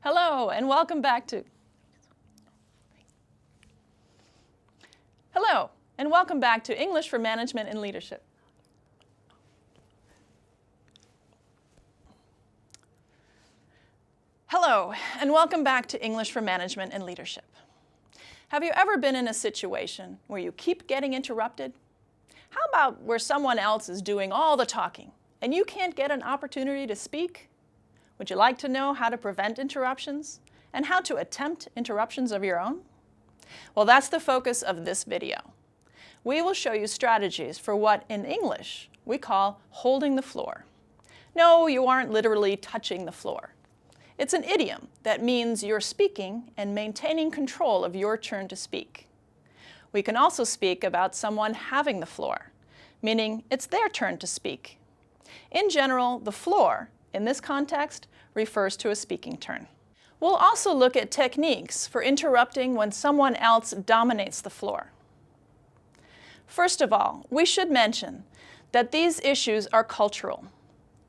Hello, and welcome back to English for Management and Leadership. Hello, and welcome back to English for Management and Leadership. Have you ever been in a situation where you keep getting interrupted? How about where someone else is doing all the talking and you can't get an opportunity to speak? Would you like to know how to prevent interruptions and how to attempt interruptions of your own? Well, that's the focus of this video. We will show you strategies for what in English we call holding the floor. No, you aren't literally touching the floor. It's an idiom that means you're speaking and maintaining control of your turn to speak. We can also speak about someone having the floor, meaning it's their turn to speak. In general, the floor, in this context, refers to a speaking turn. We'll also look at techniques for interrupting when someone else dominates the floor. First of all, we should mention that these issues are cultural.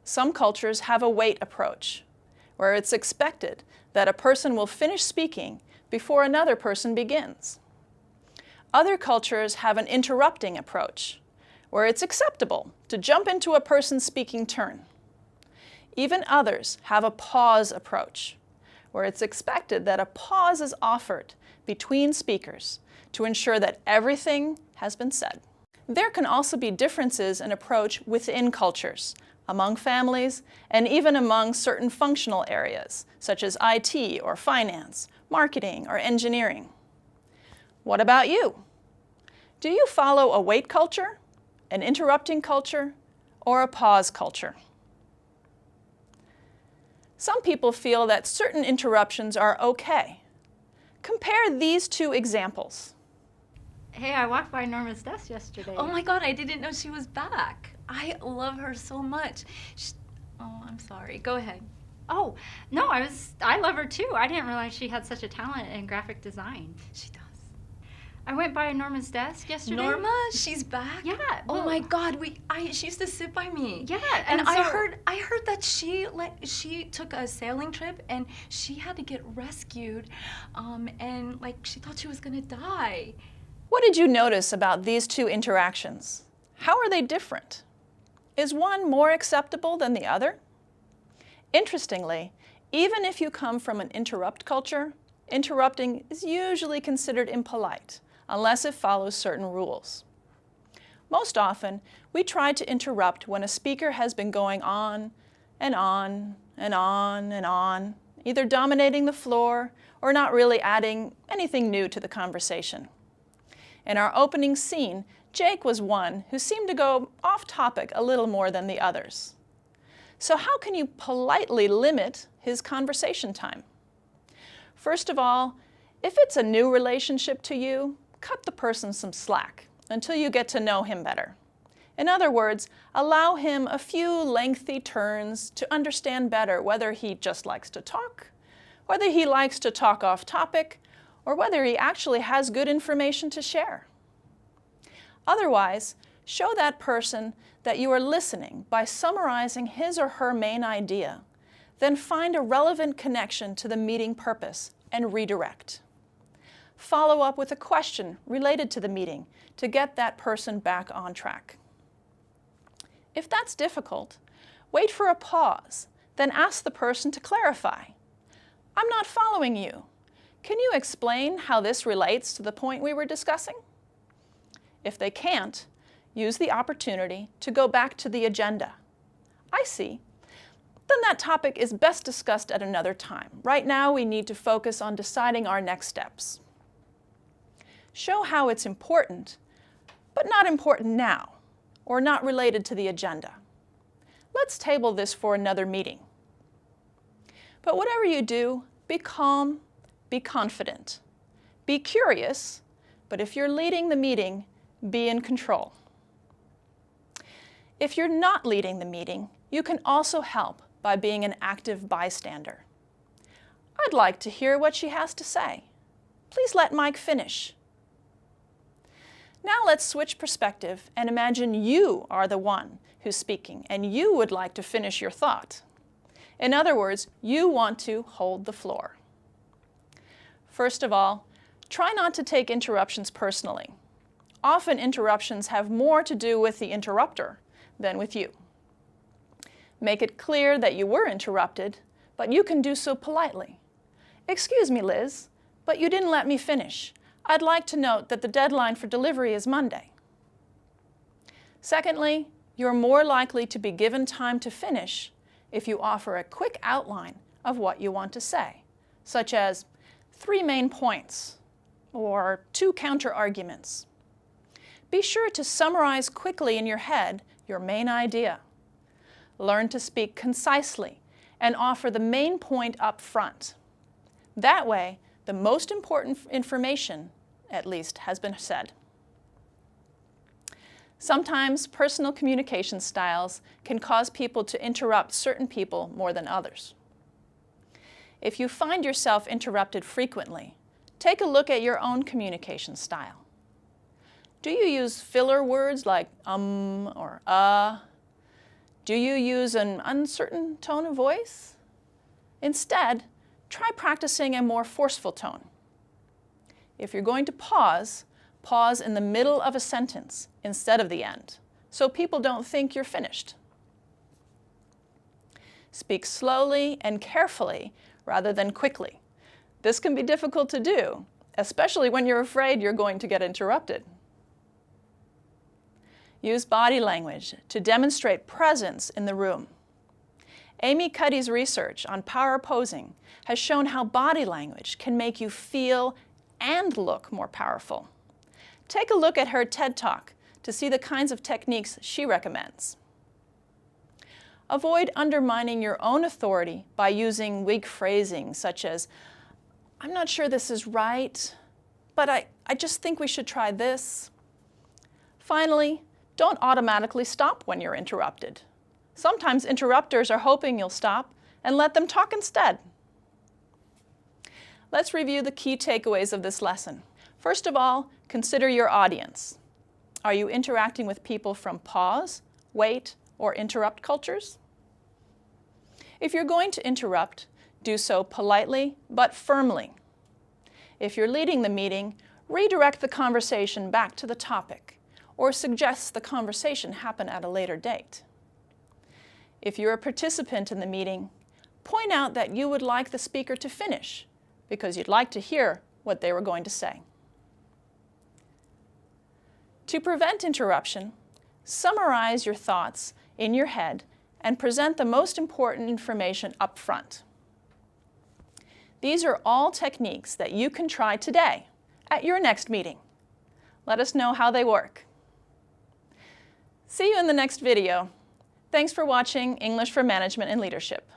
Some cultures have a wait approach, where it's expected that a person will finish speaking before another person begins. Other cultures have an interrupting approach, where it's acceptable to jump into a person's speaking turn. Even others have a pause approach, where it's expected that a pause is offered between speakers to ensure that everything has been said. There can also be differences in approach within cultures, among families, and even among certain functional areas, such as IT or finance, marketing or engineering. What about you? Do you follow a wait culture, an interrupting culture, or a pause culture? Some people feel that certain interruptions are okay. Compare these two examples. Hey, I walked by Norma's desk yesterday. Oh my God, I didn't know she was back. I love her so much. Oh, I'm sorry. Go ahead. Oh, no, I love her too. I didn't realize she had such a talent in graphic design. She does. I went by Norma's desk yesterday. Norma, she's back? Yeah. Oh my God, she used to sit by me. Yeah, and so, I heard that she took a sailing trip and she had to get rescued, and she thought she was gonna die. What did you notice about these two interactions? How are they different? Is one more acceptable than the other? Interestingly, even if you come from an interrupt culture, interrupting is usually considered impolite, unless it follows certain rules. Most often, we try to interrupt when a speaker has been going on and on and on and on, either dominating the floor or not really adding anything new to the conversation. In our opening scene, Jake was one who seemed to go off topic a little more than the others. So how can you politely limit his conversation time? First of all, if it's a new relationship to you, cut the person some slack until you get to know him better. In other words, allow him a few lengthy turns to understand better whether he just likes to talk, whether he likes to talk off topic, or whether he actually has good information to share. Otherwise, show that person that you are listening by summarizing his or her main idea. Then find a relevant connection to the meeting purpose and redirect. Follow up with a question related to the meeting to get that person back on track. If that's difficult, wait for a pause, then ask the person to clarify. I'm not following you. Can you explain how this relates to the point we were discussing? If they can't, use the opportunity to go back to the agenda. I see. Then that topic is best discussed at another time. Right now, we need to focus on deciding our next steps. Show how it's important, but not important now, or not related to the agenda. Let's table this for another meeting. But whatever you do, be calm, be confident. Be curious, but if you're leading the meeting, be in control. If you're not leading the meeting, you can also help by being an active bystander. I'd like to hear what she has to say. Please let Mike finish. Now let's switch perspective and imagine you are the one who's speaking and you would like to finish your thought. In other words, you want to hold the floor. First of all, try not to take interruptions personally. Often interruptions have more to do with the interrupter than with you. Make it clear that you were interrupted, but you can do so politely. "Excuse me, Liz, but you didn't let me finish. I'd like to note that the deadline for delivery is Monday." Secondly, you're more likely to be given time to finish if you offer a quick outline of what you want to say, such as 3 main points or 2 counter-arguments. Be sure to summarize quickly in your head your main idea. Learn to speak concisely and offer the main point up front. That way, the most important information, at least, has been said. Sometimes personal communication styles can cause people to interrupt certain people more than others. If you find yourself interrupted frequently, take a look at your own communication style. Do you use filler words like or Do you use an uncertain tone of voice? Instead, try practicing a more forceful tone. If you're going to pause, pause in the middle of a sentence instead of the end, so people don't think you're finished. Speak slowly and carefully rather than quickly. This can be difficult to do, especially when you're afraid you're going to get interrupted. Use body language to demonstrate presence in the room. Amy Cuddy's research on power posing has shown how body language can make you feel and look more powerful. Take a look at her TED Talk to see the kinds of techniques she recommends. Avoid undermining your own authority by using weak phrasing such as, "I'm not sure this is right, but I just think we should try this." Finally, don't automatically stop when you're interrupted. Sometimes interrupters are hoping you'll stop and let them talk instead. Let's review the key takeaways of this lesson. First of all, consider your audience. Are you interacting with people from pause, wait, or interrupt cultures? If you're going to interrupt, do so politely but firmly. If you're leading the meeting, redirect the conversation back to the topic, or suggest the conversation happen at a later date. If you're a participant in the meeting, point out that you would like the speaker to finish because you'd like to hear what they were going to say. To prevent interruption, summarize your thoughts in your head and present the most important information up front. These are all techniques that you can try today at your next meeting. Let us know how they work. See you in the next video. Thanks for watching English for Management and Leadership.